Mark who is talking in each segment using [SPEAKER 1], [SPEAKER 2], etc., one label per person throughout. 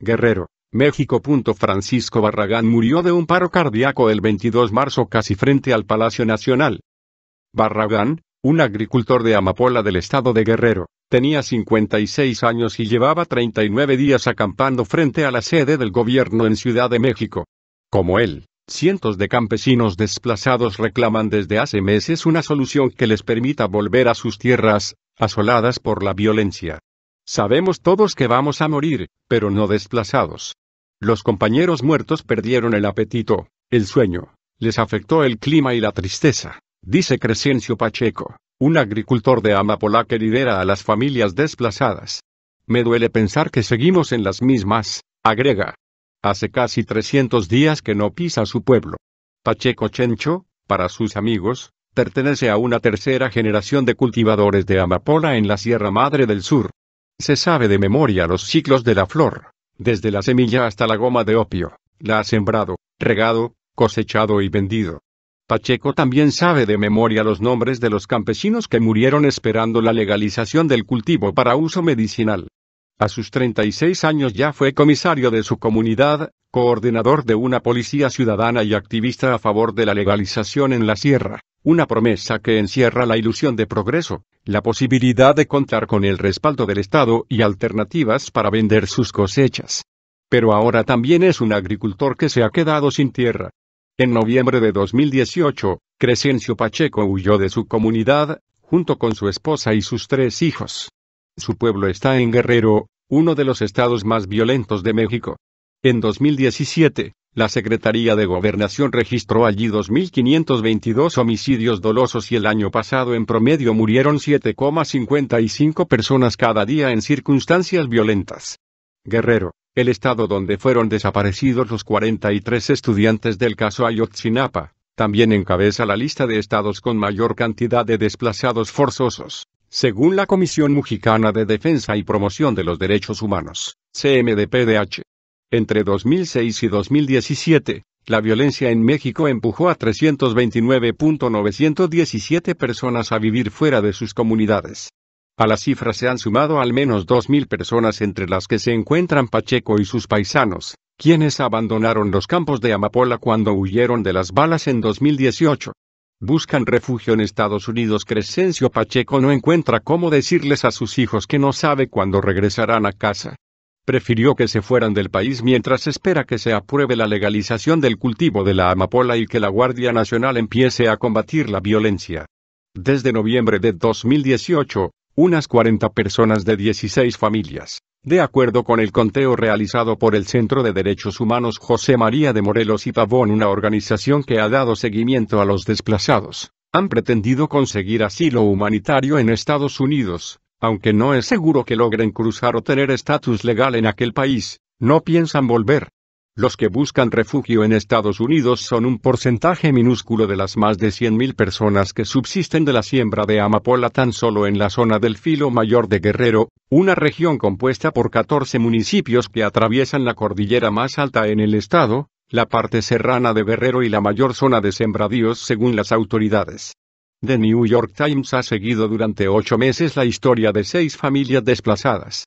[SPEAKER 1] Guerrero, México. Francisco Barragán murió de un paro cardíaco el 22 de marzo casi frente al Palacio Nacional. Barragán, un agricultor de Amapola del estado de Guerrero, tenía 56 años y llevaba 39 días acampando frente a la sede del gobierno en Ciudad de México. Como él, cientos de campesinos desplazados reclaman desde hace meses una solución que les permita volver a sus tierras, asoladas por la violencia. Sabemos todos que vamos a morir, pero no desplazados. Los compañeros muertos perdieron el apetito, el sueño, les afectó el clima y la tristeza, dice Crescencio Pacheco, un agricultor de Amapola que lidera a las familias desplazadas. Me duele pensar que seguimos en las mismas, agrega. Hace casi 300 días que no pisa su pueblo. Pacheco Chencho, para sus amigos, pertenece a una tercera generación de cultivadores de amapola en la Sierra Madre del Sur. Se sabe de memoria los ciclos de la flor, desde la semilla hasta la goma de opio, la ha sembrado, regado, cosechado y vendido. Pacheco también sabe de memoria los nombres de los campesinos que murieron esperando la legalización del cultivo para uso medicinal. A sus 36 años ya fue comisario de su comunidad, coordinador de una policía ciudadana y activista a favor de la legalización en la sierra, una promesa que encierra la ilusión de progreso, la posibilidad de contar con el respaldo del Estado y alternativas para vender sus cosechas. Pero ahora también es un agricultor que se ha quedado sin tierra. En noviembre de 2018, Crescencio Pacheco huyó de su comunidad, junto con su esposa y sus 3 hijos. Su pueblo está en Guerrero, uno de los estados más violentos de México. En 2017, la Secretaría de Gobernación registró allí 2.522 homicidios dolosos y el año pasado en promedio murieron 7,55 personas cada día en circunstancias violentas. Guerrero, el estado donde fueron desaparecidos los 43 estudiantes del caso Ayotzinapa, también encabeza la lista de estados con mayor cantidad de desplazados forzosos, según la Comisión Mexicana de Defensa y Promoción de los Derechos Humanos, CMDPDH. Entre 2006 y 2017, la violencia en México empujó a 329.917 personas a vivir fuera de sus comunidades. A la cifra se han sumado al menos 2.000 personas entre las que se encuentran Pacheco y sus paisanos, quienes abandonaron los campos de amapola cuando huyeron de las balas en 2018. Buscan refugio en Estados Unidos. Crescencio Pacheco no encuentra cómo decirles a sus hijos que no sabe cuándo regresarán a casa. Prefirió que se fueran del país mientras espera que se apruebe la legalización del cultivo de la amapola y que la Guardia Nacional empiece a combatir la violencia. Desde noviembre de 2018, unas 40 personas de 16 familias, de acuerdo con el conteo realizado por el Centro de Derechos Humanos José María de Morelos y Pavón, una organización que ha dado seguimiento a los desplazados, han pretendido conseguir asilo humanitario en Estados Unidos, aunque no es seguro que logren cruzar o tener estatus legal en aquel país, no piensan volver. Los que buscan refugio en Estados Unidos son un porcentaje minúsculo de las más de 100.000 personas que subsisten de la siembra de amapola tan solo en la zona del Filo Mayor de Guerrero, una región compuesta por 14 municipios que atraviesan la cordillera más alta en el estado, la parte serrana de Guerrero y la mayor zona de sembradíos según las autoridades. The New York Times ha seguido durante 8 meses la historia de 6 familias desplazadas.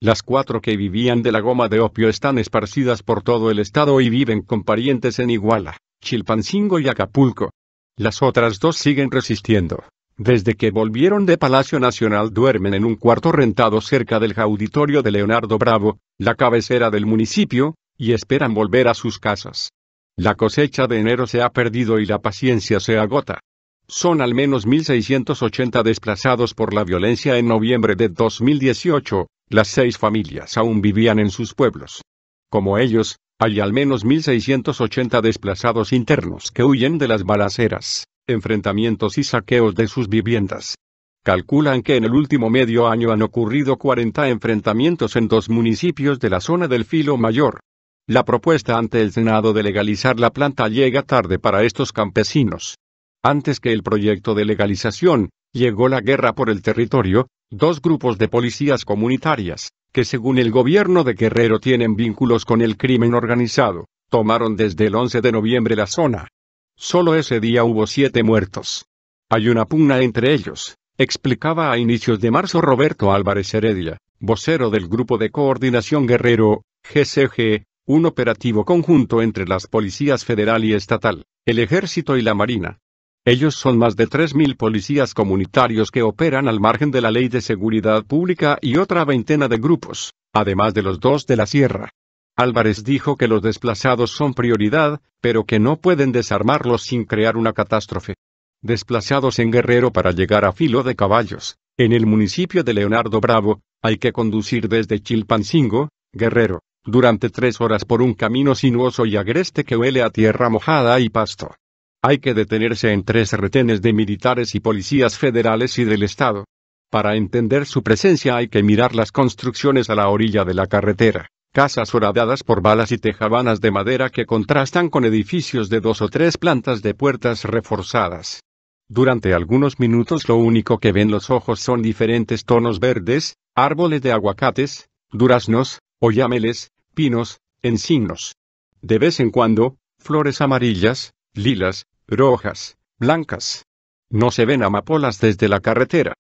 [SPEAKER 1] Las 4 que vivían de la goma de opio están esparcidas por todo el estado y viven con parientes en Iguala, Chilpancingo y Acapulco. Las otras 2 siguen resistiendo. Desde que volvieron de Palacio Nacional duermen en un cuarto rentado cerca del auditorio de Leonardo Bravo, la cabecera del municipio, y esperan volver a sus casas. La cosecha de enero se ha perdido y la paciencia se agota. Son al menos 1.680 desplazados por la violencia en noviembre de 2018. Las 6 familias aún vivían en sus pueblos. Como ellos, hay al menos 1.680 desplazados internos que huyen de las balaceras, enfrentamientos y saqueos de sus viviendas. Calculan que en el último medio año han ocurrido 40 enfrentamientos en 2 municipios de la zona del Filo Mayor. La propuesta ante el Senado de legalizar la planta llega tarde para estos campesinos. Antes que el proyecto de legalización, llegó la guerra por el territorio. 2 grupos de policías comunitarias, que según el gobierno de Guerrero tienen vínculos con el crimen organizado, tomaron desde el 11 de noviembre la zona. Solo ese día hubo 7 muertos. Hay una pugna entre ellos, explicaba a inicios de marzo Roberto Álvarez Heredia, vocero del Grupo de Coordinación Guerrero, GCG, un operativo conjunto entre las policías federal y estatal, el ejército y la marina. Ellos son más de 3.000 policías comunitarios que operan al margen de la ley de seguridad pública y otra veintena de grupos, además de los 2 de la sierra. Álvarez dijo que los desplazados son prioridad, pero que no pueden desarmarlos sin crear una catástrofe. Desplazados en Guerrero para llegar a Filo de Caballos, en el municipio de Leonardo Bravo, hay que conducir desde Chilpancingo, Guerrero, durante 3 horas por un camino sinuoso y agreste que huele a tierra mojada y pasto. Hay que detenerse en 3 retenes de militares y policías federales y del estado. Para entender su presencia hay que mirar las construcciones a la orilla de la carretera, casas horadadas por balas y tejabanas de madera que contrastan con edificios de 2 o 3 plantas de puertas reforzadas. Durante algunos minutos lo único que ven los ojos son diferentes tonos verdes, árboles de aguacates, duraznos, oyameles, pinos, encinos. De vez en cuando, flores amarillas, lilas, rojas, blancas. No se ven amapolas desde la carretera.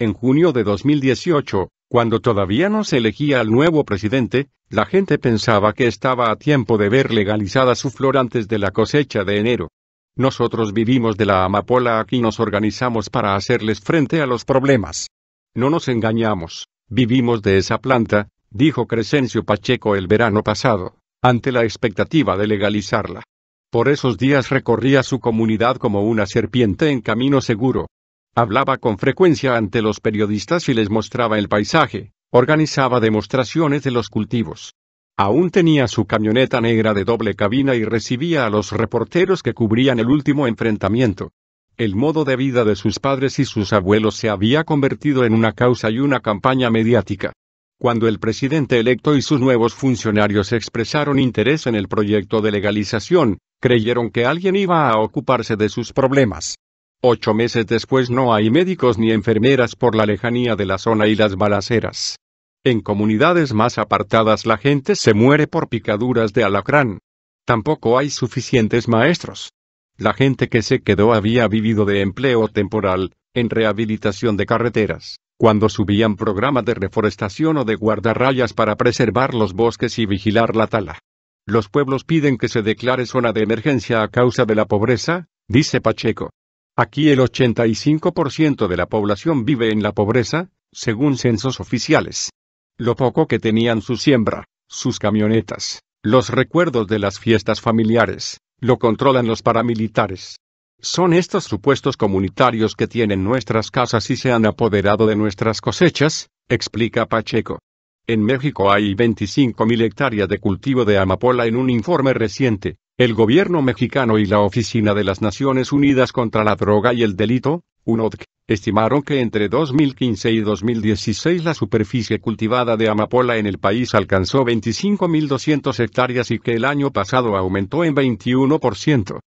[SPEAKER 1] En junio de 2018, cuando todavía no se elegía al nuevo presidente, la gente pensaba que estaba a tiempo de ver legalizada su flor antes de la cosecha de enero. Nosotros vivimos de la amapola aquí y nos organizamos para hacerles frente a los problemas. No nos engañamos, vivimos de esa planta, dijo Crescencio Pacheco el verano pasado, ante la expectativa de legalizarla. Por esos días recorría su comunidad como una serpiente en camino seguro. Hablaba con frecuencia ante los periodistas y les mostraba el paisaje, organizaba demostraciones de los cultivos. Aún tenía su camioneta negra de doble cabina y recibía a los reporteros que cubrían el último enfrentamiento. El modo de vida de sus padres y sus abuelos se había convertido en una causa y una campaña mediática. Cuando el presidente electo y sus nuevos funcionarios expresaron interés en el proyecto de legalización, creyeron que alguien iba a ocuparse de sus problemas. 8 meses después no hay médicos ni enfermeras por la lejanía de la zona y las balaceras. En comunidades más apartadas la gente se muere por picaduras de alacrán. Tampoco hay suficientes maestros. La gente que se quedó había vivido de empleo temporal, en rehabilitación de carreteras, cuando subían programas de reforestación o de guardarrayas para preservar los bosques y vigilar la tala. Los pueblos piden que se declare zona de emergencia a causa de la pobreza, dice Pacheco. Aquí el 85% de la población vive en la pobreza, según censos oficiales. Lo poco que tenían su siembra, sus camionetas, los recuerdos de las fiestas familiares, lo controlan los paramilitares. Son estos supuestos comunitarios que tienen nuestras casas y se han apoderado de nuestras cosechas, explica Pacheco. En México hay 25.000 hectáreas de cultivo de amapola en un informe reciente. El gobierno mexicano y la Oficina de las Naciones Unidas contra la Droga y el Delito, UNODC, estimaron que entre 2015 y 2016 la superficie cultivada de amapola en el país alcanzó 25.200 hectáreas y que el año pasado aumentó en 21%.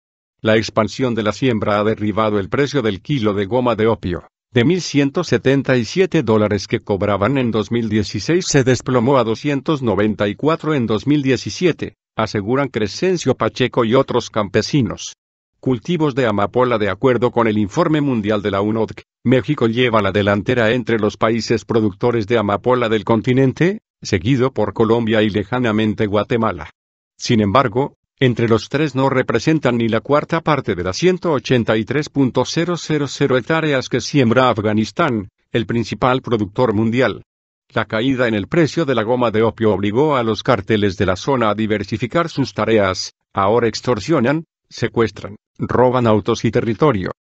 [SPEAKER 1] La expansión de la siembra ha derribado el precio del kilo de goma de opio. De $1.177 que cobraban en 2016 se desplomó a $294 en 2017, aseguran Crescencio Pacheco y otros campesinos. Cultivos de amapola. De acuerdo con el informe mundial de la UNODC, México lleva la delantera entre los países productores de amapola del continente, seguido por Colombia y lejanamente Guatemala. Sin embargo, entre los tres no representan ni la cuarta parte de las 183.000 hectáreas que siembra Afganistán, el principal productor mundial. La caída en el precio de la goma de opio obligó a los cárteles de la zona a diversificar sus tareas. Ahora extorsionan, secuestran, roban autos y territorio.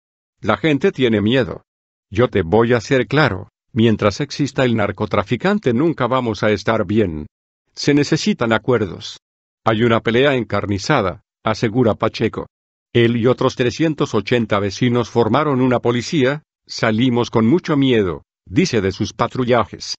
[SPEAKER 1] La gente tiene miedo. Yo te voy a ser claro, mientras exista el narcotraficante nunca vamos a estar bien. Se necesitan acuerdos. Hay una pelea encarnizada, asegura Pacheco. Él y otros 380 vecinos formaron una policía. Salimos con mucho miedo, dice de sus patrullajes.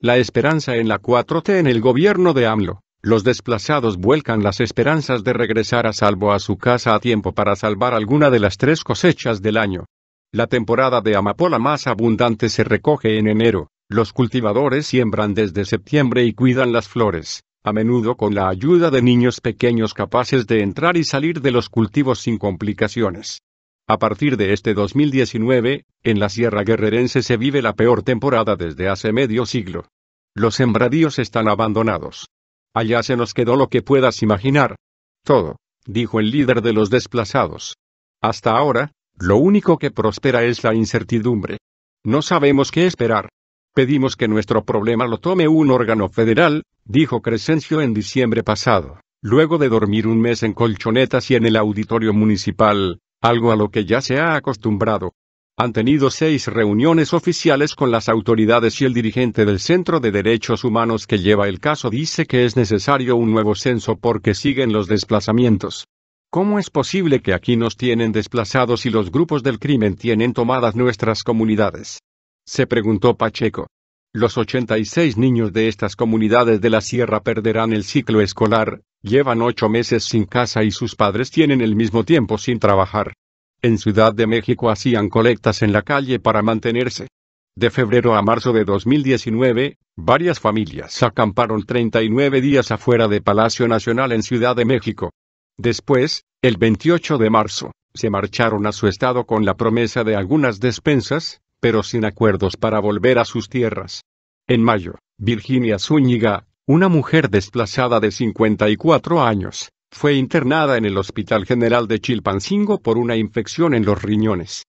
[SPEAKER 1] La esperanza en la 4T en el gobierno de AMLO. Los desplazados vuelcan las esperanzas de regresar a salvo a su casa a tiempo para salvar alguna de las 3 cosechas del año. La temporada de amapola más abundante se recoge en enero. Los cultivadores siembran desde septiembre y cuidan las flores, a menudo con la ayuda de niños pequeños capaces de entrar y salir de los cultivos sin complicaciones. A partir de este 2019, en la Sierra Guerrerense se vive la peor temporada desde hace medio siglo. Los sembradíos están abandonados. Allá se nos quedó lo que puedas imaginar. Todo, dijo el líder de los desplazados. Hasta ahora, lo único que prospera es la incertidumbre. No sabemos qué esperar. Pedimos que nuestro problema lo tome un órgano federal, dijo Crescencio en diciembre pasado, luego de dormir un mes en colchonetas y en el auditorio municipal, algo a lo que ya se ha acostumbrado. Han tenido 6 reuniones oficiales con las autoridades y el dirigente del Centro de Derechos Humanos que lleva el caso dice que es necesario un nuevo censo porque siguen los desplazamientos. ¿Cómo es posible que aquí nos tienen desplazados y los grupos del crimen tienen tomadas nuestras comunidades? Se preguntó Pacheco. Los 86 niños de estas comunidades de la sierra perderán el ciclo escolar, llevan 8 meses sin casa y sus padres tienen el mismo tiempo sin trabajar. En Ciudad de México hacían colectas en la calle para mantenerse. De febrero a marzo de 2019, varias familias acamparon 39 días afuera de Palacio Nacional en Ciudad de México. Después, el 28 de marzo, se marcharon a su estado con la promesa de algunas despensas, pero sin acuerdos para volver a sus tierras. En mayo, Virginia Zúñiga, una mujer desplazada de 54 años, fue internada en el Hospital General de Chilpancingo por una infección en los riñones.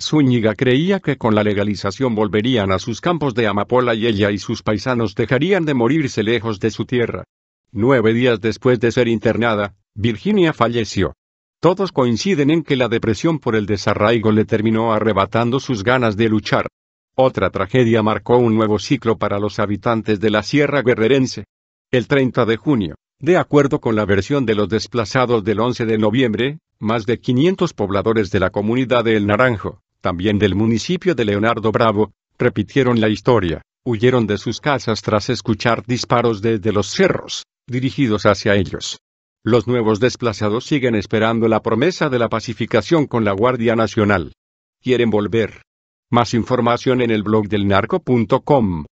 [SPEAKER 1] Zúñiga creía que con la legalización volverían a sus campos de amapola y ella y sus paisanos dejarían de morirse lejos de su tierra. 9 días después de ser internada, Virginia falleció. Todos coinciden en que la depresión por el desarraigo le terminó arrebatando sus ganas de luchar. Otra tragedia marcó un nuevo ciclo para los habitantes de la Sierra Guerrerense. El 30 de junio, de acuerdo con la versión de los desplazados del 11 de noviembre, más de 500 pobladores de la comunidad de El Naranjo, también del municipio de Leonardo Bravo, repitieron la historia, huyeron de sus casas tras escuchar disparos desde los cerros, dirigidos hacia ellos. Los nuevos desplazados siguen esperando la promesa de la pacificación con la Guardia Nacional. Quieren volver. Más información en el blog del narco.com.